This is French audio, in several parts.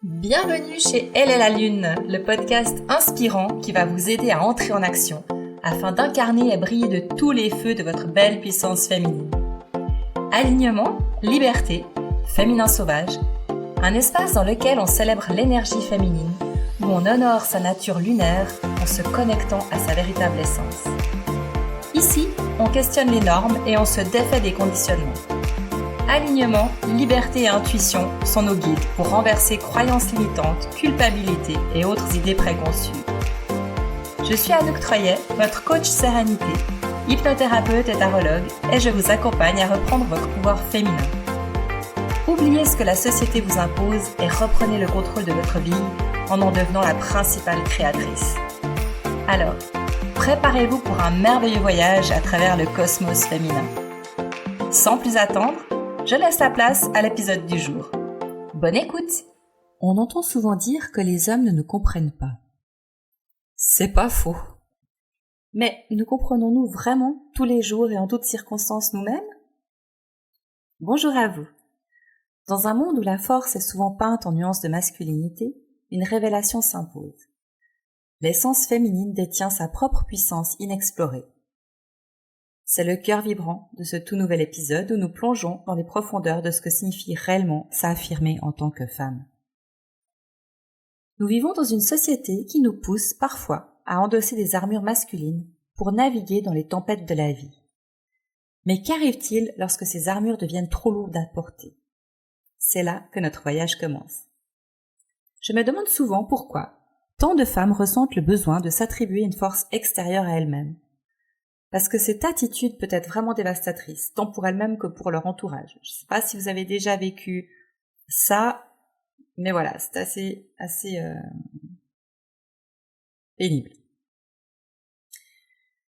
Bienvenue chez Elle est la Lune, le podcast inspirant qui va vous aider à entrer en action afin d'incarner et briller de tous les feux de votre belle puissance féminine. Alignement, liberté, féminin sauvage, un espace dans lequel on célèbre l'énergie féminine, où on honore sa nature lunaire en se connectant à sa véritable essence. Ici, on questionne les normes et on se défait des conditionnements. Alignement, liberté et intuition sont nos guides pour renverser croyances limitantes, culpabilité et autres idées préconçues. Je suis Anouk Troyet, votre coach sérénité, hypnothérapeute et tarologue, et je vous accompagne à reprendre votre pouvoir féminin. Oubliez ce que la société vous impose et reprenez le contrôle de votre vie en devenant la principale créatrice. Alors, préparez-vous pour un merveilleux voyage à travers le cosmos féminin. Sans plus attendre, je laisse la place à l'épisode du jour. Bonne écoute! On entend souvent dire que les hommes ne nous comprennent pas. C'est pas faux. Mais nous comprenons-nous vraiment tous les jours et en toutes circonstances nous-mêmes? Bonjour à vous. Dans un monde où la force est souvent peinte en nuances de masculinité, une révélation s'impose. L'essence féminine détient sa propre puissance inexplorée. C'est le cœur vibrant de ce tout nouvel épisode où nous plongeons dans les profondeurs de ce que signifie réellement s'affirmer en tant que femme. Nous vivons dans une société qui nous pousse parfois à endosser des armures masculines pour naviguer dans les tempêtes de la vie. Mais qu'arrive-t-il lorsque ces armures deviennent trop lourdes à porter? C'est là que notre voyage commence. Je me demande souvent pourquoi tant de femmes ressentent le besoin de s'attribuer une force extérieure à elles-mêmes. Parce que cette attitude peut être vraiment dévastatrice, tant pour elles-mêmes que pour leur entourage. Je ne sais pas si vous avez déjà vécu ça, mais voilà, c'est assez pénible.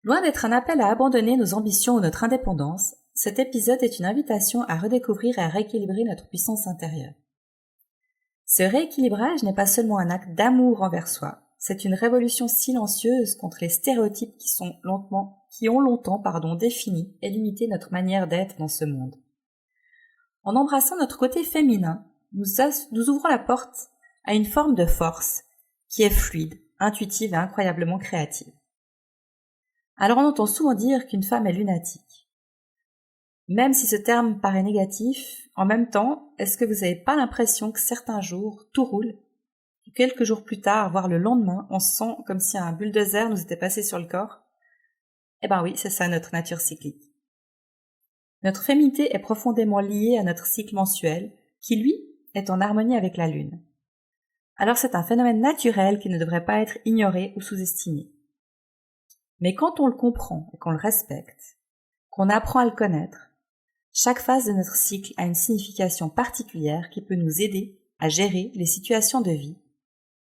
Loin d'être un appel à abandonner nos ambitions ou notre indépendance, cet épisode est une invitation à redécouvrir et à rééquilibrer notre puissance intérieure. Ce rééquilibrage n'est pas seulement un acte d'amour envers soi, c'est une révolution silencieuse contre les stéréotypes qui ont longtemps défini et limité notre manière d'être dans ce monde. En embrassant notre côté féminin, nous ouvrons la porte à une forme de force qui est fluide, intuitive et incroyablement créative. Alors on entend souvent dire qu'une femme est lunatique. Même si ce terme paraît négatif, en même temps, est-ce que vous n'avez pas l'impression que certains jours, tout roule? Quelques jours plus tard, voire le lendemain, on se sent comme si un bulldozer nous était passé sur le corps? Eh ben oui, c'est ça notre nature cyclique. Notre féminité est profondément liée à notre cycle mensuel, qui lui est en harmonie avec la Lune. Alors c'est un phénomène naturel qui ne devrait pas être ignoré ou sous-estimé. Mais quand on le comprend et qu'on le respecte, qu'on apprend à le connaître, chaque phase de notre cycle a une signification particulière qui peut nous aider à gérer les situations de vie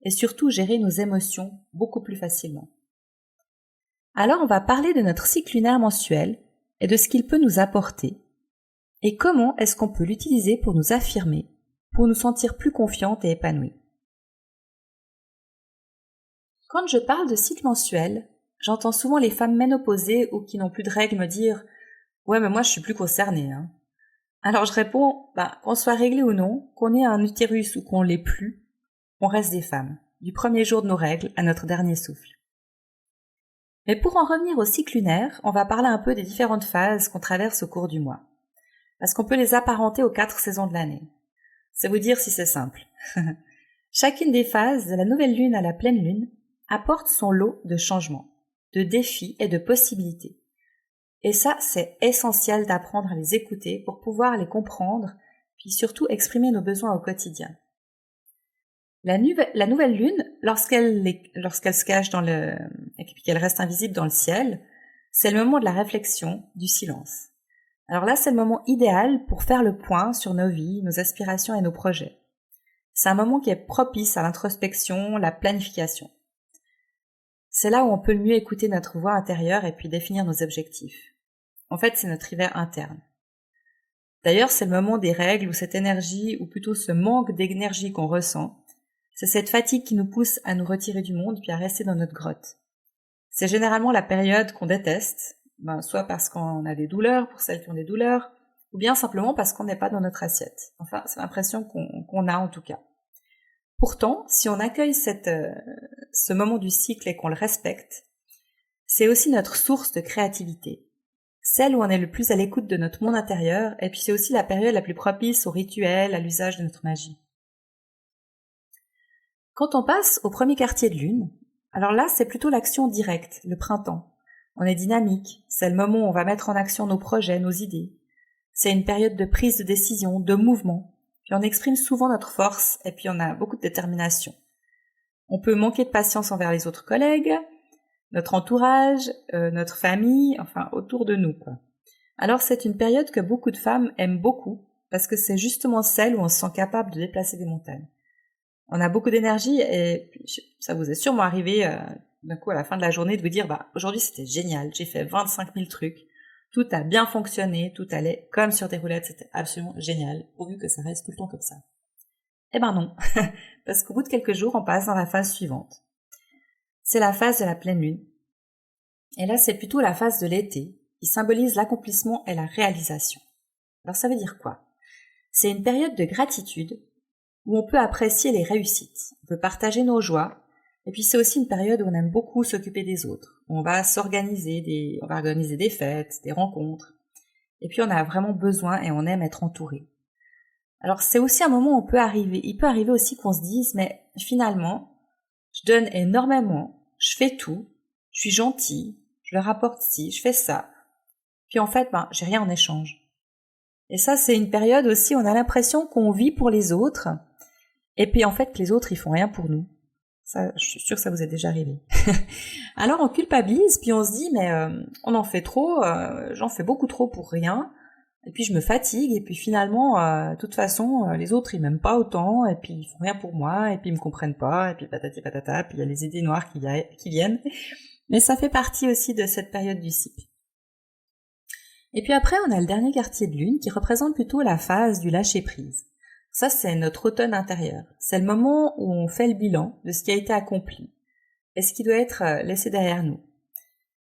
et surtout gérer nos émotions beaucoup plus facilement. Alors on va parler de notre cycle lunaire mensuel et de ce qu'il peut nous apporter et comment est-ce qu'on peut l'utiliser pour nous affirmer, pour nous sentir plus confiantes et épanouies. Quand je parle de cycle mensuel, j'entends souvent les femmes ménopausées ou qui n'ont plus de règles me dire « Ouais mais moi je suis plus concernée hein. ». Alors je réponds qu'on soit réglé ou non, qu'on ait un utérus ou qu'on l'ait plus, on reste des femmes, du premier jour de nos règles à notre dernier souffle. Mais pour en revenir au cycle lunaire, on va parler un peu des différentes phases qu'on traverse au cours du mois. Parce qu'on peut les apparenter aux 4 saisons de l'année. C'est vous dire si c'est simple. Chacune des phases, de la nouvelle lune à la pleine lune, apporte son lot de changements, de défis et de possibilités. Et ça, c'est essentiel d'apprendre à les écouter pour pouvoir les comprendre, puis surtout exprimer nos besoins au quotidien. La nouvelle lune, lorsqu'elle se cache et qu'elle reste invisible dans le ciel, c'est le moment de la réflexion, du silence. Alors là, c'est le moment idéal pour faire le point sur nos vies, nos aspirations et nos projets. C'est un moment qui est propice à l'introspection, la planification. C'est là où on peut le mieux écouter notre voix intérieure et puis définir nos objectifs. En fait, c'est notre hiver interne. D'ailleurs, c'est le moment des règles où cette énergie, ou plutôt ce manque d'énergie qu'on ressent, c'est cette fatigue qui nous pousse à nous retirer du monde puis à rester dans notre grotte. C'est généralement la période qu'on déteste, soit parce qu'on a des douleurs, pour celles qui ont des douleurs, ou bien simplement parce qu'on n'est pas dans notre assiette. Enfin, c'est l'impression qu'on a en tout cas. Pourtant, si on accueille ce moment du cycle et qu'on le respecte, c'est aussi notre source de créativité, celle où on est le plus à l'écoute de notre monde intérieur, et puis c'est aussi la période la plus propice aux rituels, à l'usage de notre magie. Quand on passe au premier quartier de lune, alors là c'est plutôt l'action directe, le printemps. On est dynamique, c'est le moment où on va mettre en action nos projets, nos idées. C'est une période de prise de décision, de mouvement, puis on exprime souvent notre force, et puis on a beaucoup de détermination. On peut manquer de patience envers les autres collègues, notre entourage, notre famille, enfin autour de nous, quoi. Alors c'est une période que beaucoup de femmes aiment beaucoup, parce que c'est justement celle où on se sent capable de déplacer des montagnes. On a beaucoup d'énergie et ça vous est sûrement arrivé d'un coup à la fin de la journée de vous dire aujourd'hui c'était génial, j'ai fait 25 000 trucs, tout a bien fonctionné, tout allait comme sur des roulettes, c'était absolument génial, pourvu que ça reste tout le temps comme ça. Eh ben non, parce qu'au bout de quelques jours on passe dans la phase suivante. C'est la phase de la pleine lune. Et là c'est plutôt la phase de l'été qui symbolise l'accomplissement et la réalisation. Alors ça veut dire quoi ? C'est une période de gratitude où on peut apprécier les réussites, on peut partager nos joies, et puis c'est aussi une période où on aime beaucoup s'occuper des autres. On va organiser des fêtes, des rencontres, et puis on a vraiment besoin et on aime être entouré. Alors c'est aussi un moment où il peut arriver aussi qu'on se dise, mais finalement, je donne énormément, je fais tout, je suis gentille, je leur apporte ci, je fais ça, puis en fait, j'ai rien en échange. Et ça, c'est une période aussi où on a l'impression qu'on vit pour les autres, et puis en fait, que les autres, ils font rien pour nous. Ça, je suis sûre que ça vous est déjà arrivé. Alors on culpabilise, puis on se dit, mais on en fait trop, j'en fais beaucoup trop pour rien, et puis je me fatigue, et puis finalement, de toute façon, les autres, ils m'aiment pas autant, et puis ils font rien pour moi, et puis ils me comprennent pas, et puis patati patata, puis il y a les idées noires qui viennent. Mais ça fait partie aussi de cette période du cycle. Et puis après, on a le dernier quartier de lune qui représente plutôt la phase du lâcher-prise. Ça, c'est notre automne intérieur. C'est le moment où on fait le bilan de ce qui a été accompli et ce qui doit être laissé derrière nous.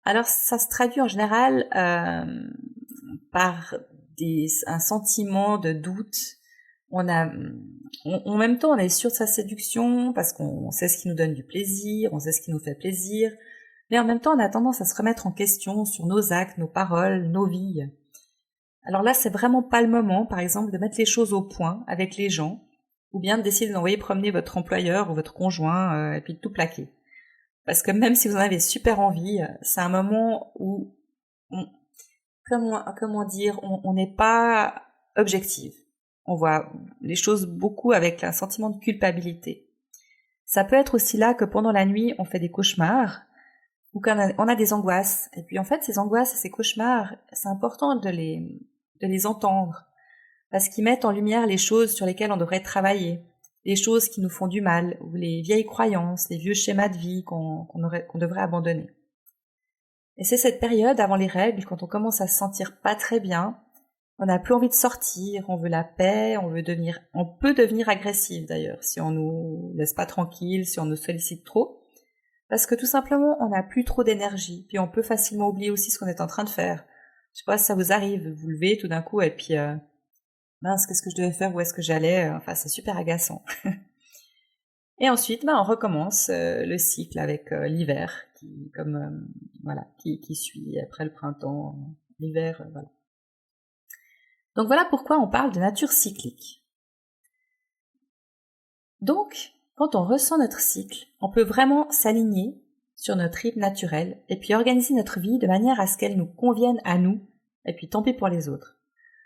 Alors, ça se traduit en général par un sentiment de doute. En même temps, on est sûr de sa séduction parce qu'on sait ce qui nous donne du plaisir, on sait ce qui nous fait plaisir. Mais en même temps, on a tendance à se remettre en question sur nos actes, nos paroles, nos vies. Alors là, c'est vraiment pas le moment, par exemple, de mettre les choses au point avec les gens, ou bien de décider d'envoyer promener votre employeur ou votre conjoint et puis de tout plaquer. Parce que même si vous en avez super envie, c'est un moment où, on n'est pas objectif. On voit les choses beaucoup avec un sentiment de culpabilité. Ça peut être aussi là que pendant la nuit, on fait des cauchemars, ou qu'on a des angoisses. Et puis en fait, ces angoisses et ces cauchemars, c'est important de les entendre, parce qu'ils mettent en lumière les choses sur lesquelles on devrait travailler, les choses qui nous font du mal, ou les vieilles croyances, les vieux schémas de vie qu'on devrait abandonner. Et c'est cette période avant les règles, quand on commence à se sentir pas très bien, on n'a plus envie de sortir, on veut la paix, on peut devenir agressif d'ailleurs, si on nous laisse pas tranquille, si on nous sollicite trop, parce que tout simplement, on n'a plus trop d'énergie, puis on peut facilement oublier aussi ce qu'on est en train de faire. Je sais pas si ça vous arrive, vous levez tout d'un coup et puis mince, qu'est-ce que je devais faire, où est-ce que j'allais, enfin c'est super agaçant. Et ensuite, on recommence le cycle avec l'hiver qui suit après le printemps, l'hiver, voilà. Donc voilà pourquoi on parle de nature cyclique. Donc, quand on ressent notre cycle, on peut vraiment s'aligner sur notre rythme naturel et puis organiser notre vie de manière à ce qu'elle nous convienne à nous et puis tant pis pour les autres.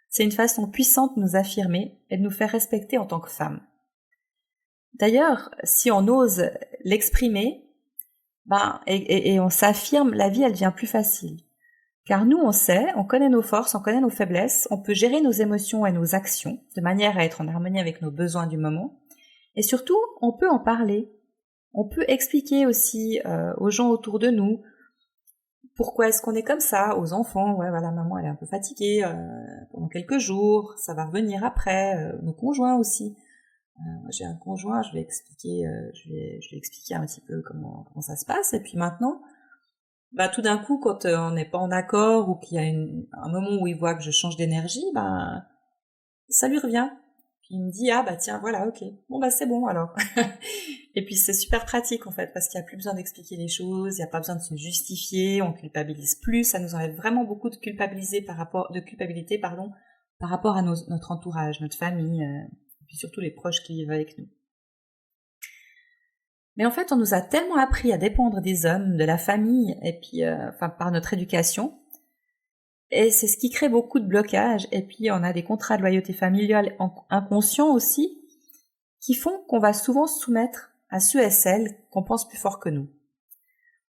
C'est une façon puissante de nous affirmer et de nous faire respecter en tant que femmes. D'ailleurs, si on ose l'exprimer, et on s'affirme, la vie elle devient plus facile. Car nous on connaît nos forces, on connaît nos faiblesses, on peut gérer nos émotions et nos actions de manière à être en harmonie avec nos besoins du moment. Et surtout, on peut en parler. On peut expliquer aussi aux gens autour de nous pourquoi est-ce qu'on est comme ça, aux enfants. Ouais, voilà, maman, elle est un peu fatiguée pendant quelques jours, ça va revenir après. Nos conjoints aussi. J'ai un conjoint, je vais expliquer un petit peu comment ça se passe. Et puis maintenant, tout d'un coup, quand on n'est pas en accord ou qu'il y a un moment où il voit que je change d'énergie, ça lui revient. Puis il me dit, ah bah tiens, voilà, ok, bon bah c'est bon alors. Et puis c'est super pratique en fait, parce qu'il n'y a plus besoin d'expliquer les choses, il n'y a pas besoin de se justifier, on culpabilise plus, ça nous enlève vraiment beaucoup de culpabilité par rapport à notre entourage, notre famille, et puis surtout les proches qui vivent avec nous. Mais en fait, on nous a tellement appris à dépendre des hommes, de la famille, et puis par notre éducation, et c'est ce qui crée beaucoup de blocages, et puis on a des contrats de loyauté familiale inconscients aussi, qui font qu'on va souvent se soumettre à ceux et celles qu'on pense plus fort que nous.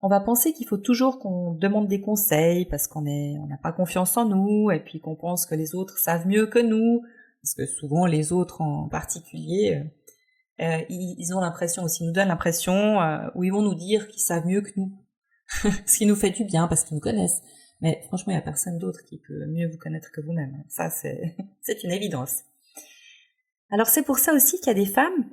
On va penser qu'il faut toujours qu'on demande des conseils parce on n'a pas confiance en nous, et puis qu'on pense que les autres savent mieux que nous, parce que souvent les autres en particulier, ils ont l'impression aussi, nous donnent l'impression, où ils vont nous dire qu'ils savent mieux que nous, ce qui nous fait du bien parce qu'ils nous connaissent. Mais franchement, il n'y a personne d'autre qui peut mieux vous connaître que vous-même. Ça, c'est une évidence. Alors c'est pour ça aussi qu'il y a des femmes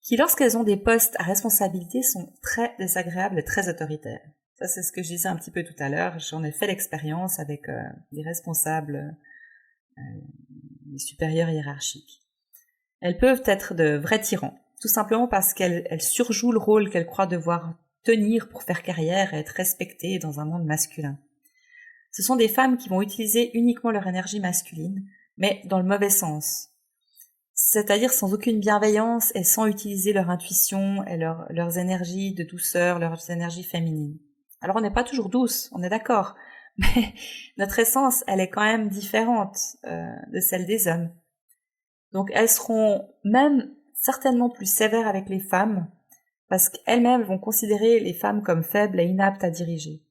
qui, lorsqu'elles ont des postes à responsabilité, sont très désagréables et très autoritaires. Ça, c'est ce que je disais un petit peu tout à l'heure. J'en ai fait l'expérience avec des responsables, des supérieurs hiérarchiques. Elles peuvent être de vrais tyrans, tout simplement parce qu'elles surjouent le rôle qu'elles croient devoir tenir pour faire carrière et être respectées dans un monde masculin. Ce sont des femmes qui vont utiliser uniquement leur énergie masculine, mais dans le mauvais sens. C'est-à-dire sans aucune bienveillance et sans utiliser leur intuition et leurs énergies de douceur, leurs énergies féminines. Alors on n'est pas toujours douce, on est d'accord, mais notre essence, elle est quand même différente de celle des hommes. Donc elles seront même certainement plus sévères avec les femmes, parce qu'elles-mêmes vont considérer les femmes comme faibles et inaptes à diriger.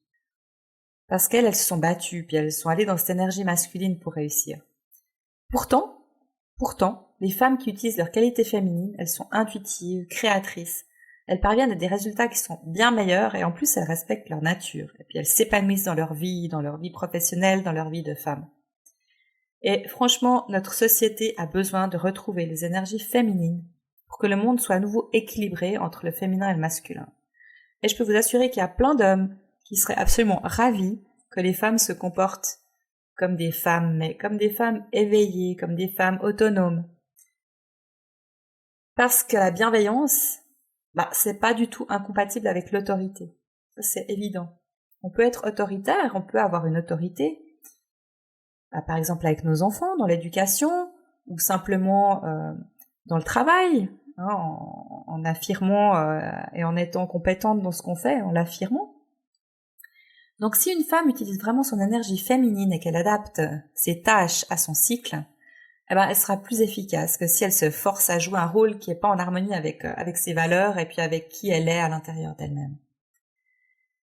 Parce qu'elles se sont battues, puis elles sont allées dans cette énergie masculine pour réussir. Pourtant, les femmes qui utilisent leur qualité féminine, elles sont intuitives, créatrices. Elles parviennent à des résultats qui sont bien meilleurs et en plus elles respectent leur nature. Et puis elles s'épanouissent dans leur vie professionnelle, dans leur vie de femme. Et franchement, notre société a besoin de retrouver les énergies féminines pour que le monde soit à nouveau équilibré entre le féminin et le masculin. Et je peux vous assurer qu'il y a plein d'hommes qui seraient absolument ravis que les femmes se comportent comme des femmes, mais comme des femmes éveillées, comme des femmes autonomes. Parce que la bienveillance, c'est pas du tout incompatible avec l'autorité. Ça, c'est évident. On peut être autoritaire, on peut avoir une autorité, par exemple avec nos enfants, dans l'éducation, ou simplement dans le travail, en affirmant et en étant compétente dans ce qu'on fait, en l'affirmant. Donc si une femme utilise vraiment son énergie féminine et qu'elle adapte ses tâches à son cycle, elle sera plus efficace que si elle se force à jouer un rôle qui n'est pas en harmonie avec ses valeurs et puis avec qui elle est à l'intérieur d'elle-même.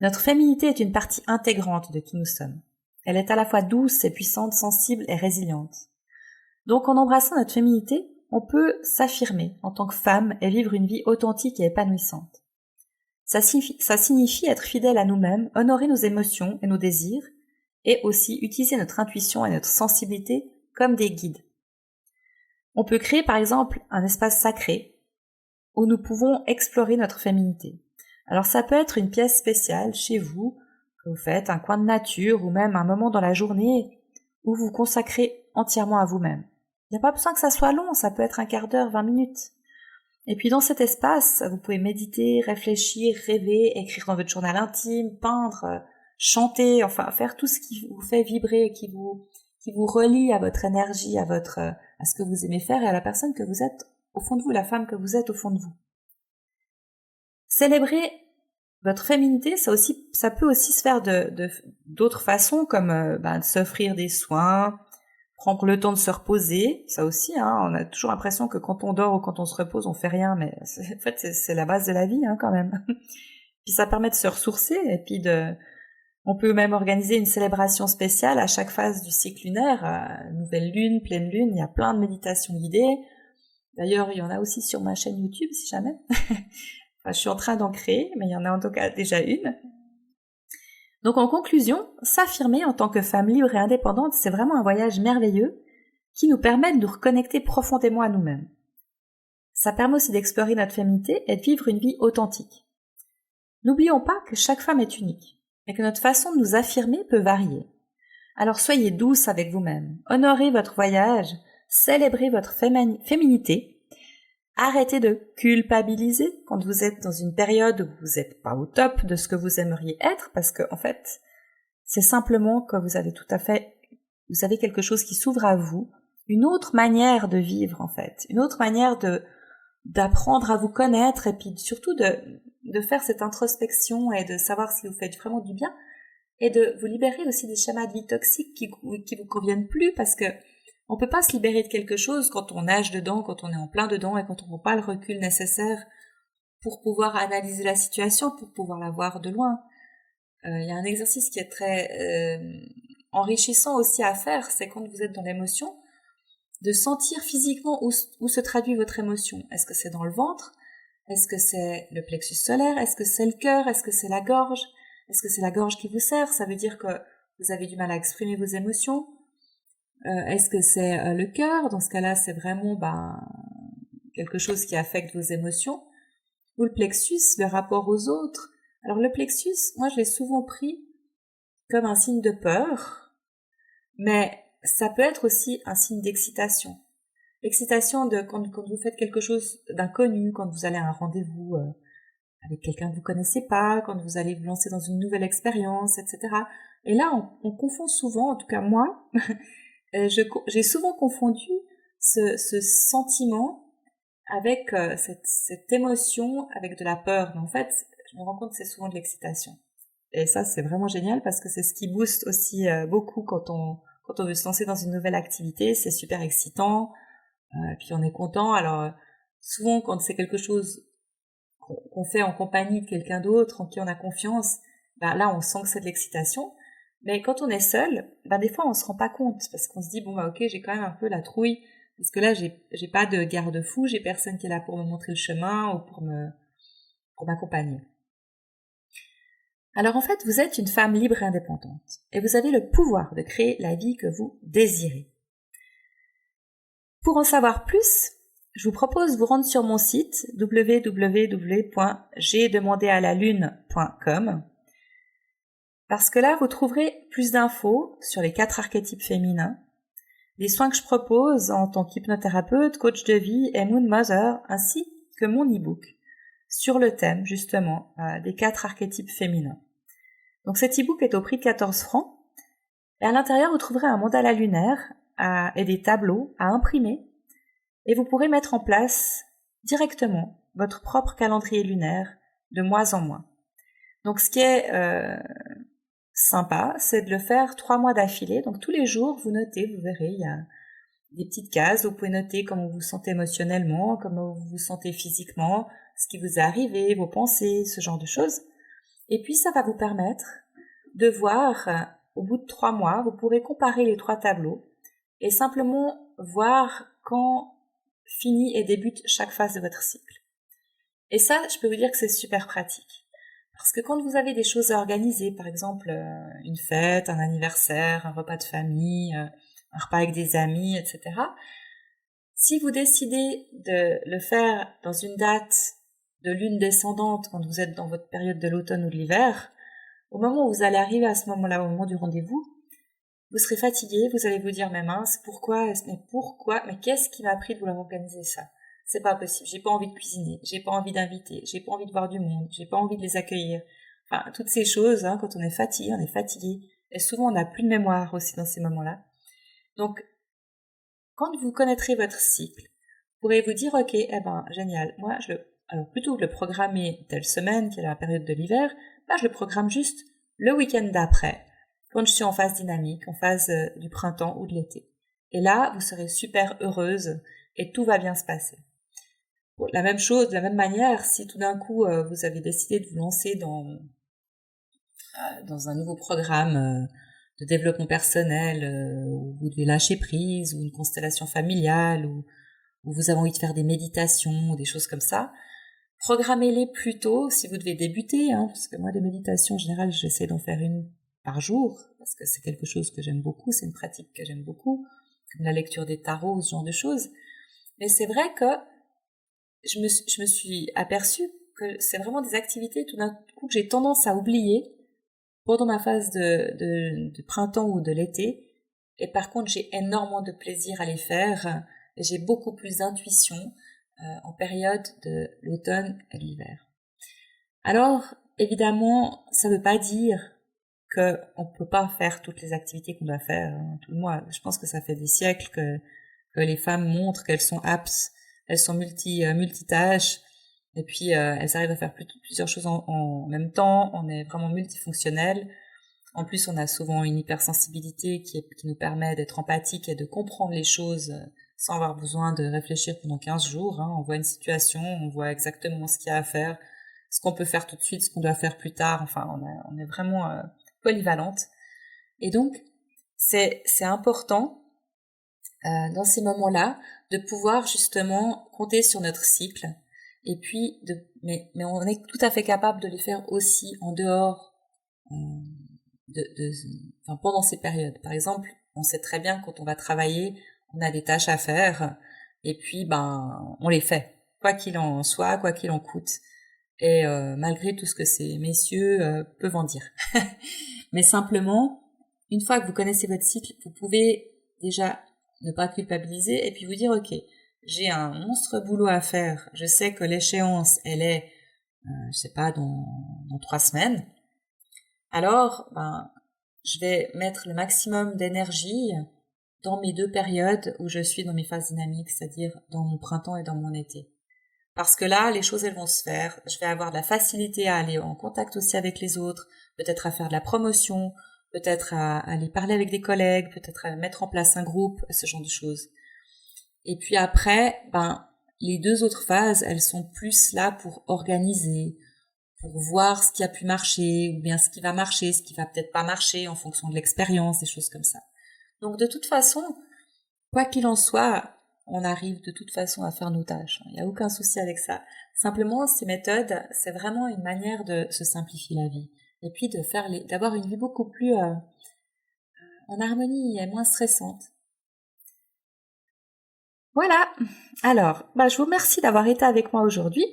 Notre féminité est une partie intégrante de qui nous sommes. Elle est à la fois douce et puissante, sensible et résiliente. Donc en embrassant notre féminité, on peut s'affirmer en tant que femme et vivre une vie authentique et épanouissante. Ça signifie être fidèle à nous-mêmes, honorer nos émotions et nos désirs, et aussi utiliser notre intuition et notre sensibilité comme des guides. On peut créer par exemple un espace sacré où nous pouvons explorer notre féminité. Alors ça peut être une pièce spéciale chez vous, que vous faites, un coin de nature ou même un moment dans la journée où vous vous consacrez entièrement à vous-même. Il n'y a pas besoin que ça soit long, ça peut être un quart d'heure, 20 minutes. Et puis dans cet espace, vous pouvez méditer, réfléchir, rêver, écrire dans votre journal intime, peindre, chanter, enfin faire tout ce qui vous fait vibrer, qui vous relie à votre énergie, à ce que vous aimez faire et à la personne que vous êtes au fond de vous, la femme que vous êtes au fond de vous. Célébrer votre féminité, ça peut aussi se faire d'autres façons, comme de s'offrir des soins, prendre le temps de se reposer, ça aussi, on a toujours l'impression que quand on dort ou quand on se repose, on fait rien, mais en fait c'est la base de la vie quand même. Puis ça permet de se ressourcer et puis on peut même organiser une célébration spéciale à chaque phase du cycle lunaire, nouvelle lune, pleine lune, il y a plein de méditations guidées. D'ailleurs, il y en a aussi sur ma chaîne YouTube si jamais. Enfin, je suis en train d'en créer, mais il y en a en tout cas déjà une. Donc en conclusion, s'affirmer en tant que femme libre et indépendante, c'est vraiment un voyage merveilleux qui nous permet de nous reconnecter profondément à nous-mêmes. Ça permet aussi d'explorer notre féminité et de vivre une vie authentique. N'oublions pas que chaque femme est unique et que notre façon de nous affirmer peut varier. Alors soyez douce avec vous-même, honorez votre voyage, célébrez votre féminité. Arrêtez de culpabiliser quand vous êtes dans une période où vous n'êtes pas au top de ce que vous aimeriez être, parce que en fait, c'est simplement que vous avez quelque chose qui s'ouvre à vous, une autre manière de vivre en fait, une autre manière d'apprendre à vous connaître et puis surtout de faire cette introspection et de savoir si vous faites vraiment du bien et de vous libérer aussi des schémas de vie toxiques qui vous conviennent plus, parce que on peut pas se libérer de quelque chose quand on nage dedans, quand on est en plein dedans et quand on n'a pas le recul nécessaire pour pouvoir analyser la situation, pour pouvoir la voir de loin. Il y a un exercice qui est très enrichissant aussi à faire, c'est quand vous êtes dans l'émotion, de sentir physiquement où se traduit votre émotion. Est-ce que c'est dans le ventre? Est-ce que c'est le plexus solaire? Est-ce que c'est le cœur? Est-ce que c'est la gorge? Est-ce que c'est la gorge qui vous serre? Ça veut dire que vous avez du mal à exprimer vos émotions. Est-ce que c'est le cœur? Dans ce cas-là, c'est vraiment quelque chose qui affecte vos émotions. Ou le plexus, le rapport aux autres. Alors le plexus, moi je l'ai souvent pris comme un signe de peur, mais ça peut être aussi un signe d'excitation. L'excitation de quand vous faites quelque chose d'inconnu, quand vous allez à un rendez-vous avec quelqu'un que vous connaissez pas, quand vous allez vous lancer dans une nouvelle expérience, etc. Et là, on confond souvent, en tout cas moi, j'ai souvent confondu ce sentiment avec cette émotion, avec de la peur. Mais en fait, je me rends compte que c'est souvent de l'excitation. Et ça, c'est vraiment génial parce que c'est ce qui booste aussi beaucoup quand on veut se lancer dans une nouvelle activité. C'est super excitant, puis on est content. Alors, souvent, quand c'est quelque chose qu'on fait en compagnie de quelqu'un d'autre, en qui on a confiance, là, on sent que c'est de l'excitation. Mais quand on est seul, des fois, on se rend pas compte parce qu'on se dit, ok, j'ai quand même un peu la trouille. Parce que là, j'ai pas de garde-fou, j'ai personne qui est là pour me montrer le chemin ou pour m'accompagner. Alors en fait, vous êtes une femme libre et indépendante et vous avez le pouvoir de créer la vie que vous désirez. Pour en savoir plus, je vous propose de vous rendre sur mon site www.jdemandealalune.com parce que là, vous trouverez plus d'infos sur les 4 archétypes féminins, les soins que je propose en tant qu'hypnothérapeute, coach de vie et Moon Mother, ainsi que mon e-book sur le thème justement des 4 archétypes féminins. Donc cet e-book est au prix de 14 francs et à l'intérieur vous trouverez un mandala lunaire et des tableaux à imprimer et vous pourrez mettre en place directement votre propre calendrier lunaire de mois en mois. Donc ce qui est sympa, c'est de le faire 3 mois d'affilée. Donc tous les jours, vous notez, vous verrez, il y a des petites cases. Vous pouvez noter comment vous vous sentez émotionnellement, comment vous vous sentez physiquement, ce qui vous est arrivé, vos pensées, ce genre de choses. Et puis ça va vous permettre de voir, au bout de 3 mois, vous pourrez comparer les 3 tableaux et simplement voir quand finit et débute chaque phase de votre cycle. Et ça, je peux vous dire que c'est super pratique. Parce que quand vous avez des choses à organiser, par exemple une fête, un anniversaire, un repas de famille, un repas avec des amis, etc., si vous décidez de le faire dans une date de lune descendante, quand vous êtes dans votre période de l'automne ou de l'hiver, au moment où vous allez arriver à ce moment-là, au moment du rendez-vous, vous serez fatigué, vous allez vous dire, mais mince, pourquoi, mais qu'est-ce qui m'a pris de vouloir organiser ça? C'est pas possible, j'ai pas envie de cuisiner, j'ai pas envie d'inviter, j'ai pas envie de voir du monde, j'ai pas envie de les accueillir. Enfin, toutes ces choses, quand on est fatigué. Et souvent, on n'a plus de mémoire aussi dans ces moments-là. Donc, quand vous connaîtrez votre cycle, vous pourrez vous dire, ok, génial, moi, alors plutôt que de le programmer telle semaine, qui est la période de l'hiver, je le programme juste le week-end d'après, quand je suis en phase dynamique, en phase du printemps ou de l'été. Et là, vous serez super heureuse et tout va bien se passer. La même chose, de la même manière, si tout d'un coup vous avez décidé de vous lancer dans un nouveau programme de développement personnel, où vous devez lâcher prise, ou une constellation familiale, où vous avez envie de faire des méditations, ou des choses comme ça, programmez-les plus tôt si vous devez débuter, parce que moi des méditations en général j'essaie d'en faire une par jour, parce que c'est quelque chose que j'aime beaucoup, c'est une pratique que j'aime beaucoup, comme la lecture des tarots, ce genre de choses. Mais c'est vrai que je me suis aperçue que c'est vraiment des activités tout d'un coup que j'ai tendance à oublier pendant ma phase de printemps ou de l'été, Et par contre, j'ai énormément de plaisir à les faire. Et j'ai beaucoup plus d'intuition en période de l'automne et de l'hiver. Alors, évidemment, ça ne veut pas dire qu'on ne peut pas faire toutes les activités qu'on doit faire tout le mois. Je pense que ça fait des siècles que les femmes montrent qu'elles sont aptes, elles sont multitâches, et puis elles arrivent à faire plusieurs choses en même temps. On est vraiment multifonctionnel. En plus, on a souvent une hypersensibilité qui nous permet d'être empathique et de comprendre les choses sans avoir besoin de réfléchir pendant 15 jours. On voit une situation, on voit exactement ce qu'il y a à faire, ce qu'on peut faire tout de suite, ce qu'on doit faire plus tard. Enfin, on est vraiment polyvalente. Et donc, c'est important dans ces moments-là de pouvoir justement compter sur notre cycle. Et puis, mais on est tout à fait capable de les faire aussi en dehors, pendant ces périodes. Par exemple, on sait très bien quand on va travailler, on a des tâches à faire, et puis on les fait, quoi qu'il en soit, quoi qu'il en coûte, et malgré tout ce que ces messieurs peuvent en dire. Mais simplement, une fois que vous connaissez votre cycle, vous pouvez déjà ne pas culpabiliser et puis vous dire ok, j'ai un monstre boulot à faire, je sais que l'échéance elle est je sais pas dans 3 semaines, alors je vais mettre le maximum d'énergie dans mes 2 périodes où je suis dans mes phases dynamiques, c'est-à-dire dans mon printemps et dans mon été. Parce que là, les choses, elles vont se faire. Je vais avoir de la facilité à aller en contact aussi avec les autres, peut-être à faire de la promotion, peut-être à aller parler avec des collègues, peut-être à mettre en place un groupe, ce genre de choses. Et puis après, les 2 autres phases, elles sont plus là pour organiser, pour voir ce qui a pu marcher, ou bien ce qui va marcher, ce qui va peut-être pas marcher en fonction de l'expérience, des choses comme ça. Donc de toute façon, quoi qu'il en soit, on arrive de toute façon à faire nos tâches. Il n'y a aucun souci avec ça. Simplement, ces méthodes, c'est vraiment une manière de se simplifier la vie. Et puis d'avoir une vie beaucoup plus en harmonie et moins stressante. Voilà. Alors, je vous remercie d'avoir été avec moi aujourd'hui.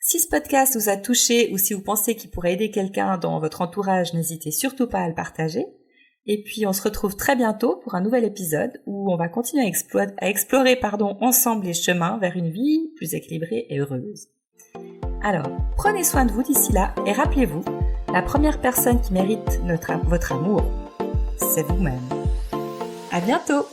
Si ce podcast vous a touché ou si vous pensez qu'il pourrait aider quelqu'un dans votre entourage, n'hésitez surtout pas à le partager. Et puis on se retrouve très bientôt pour un nouvel épisode où on va continuer à explorer ensemble les chemins vers une vie plus équilibrée et heureuse. Alors, prenez soin de vous d'ici là et rappelez-vous, la première personne qui mérite votre amour, c'est vous-même. À bientôt!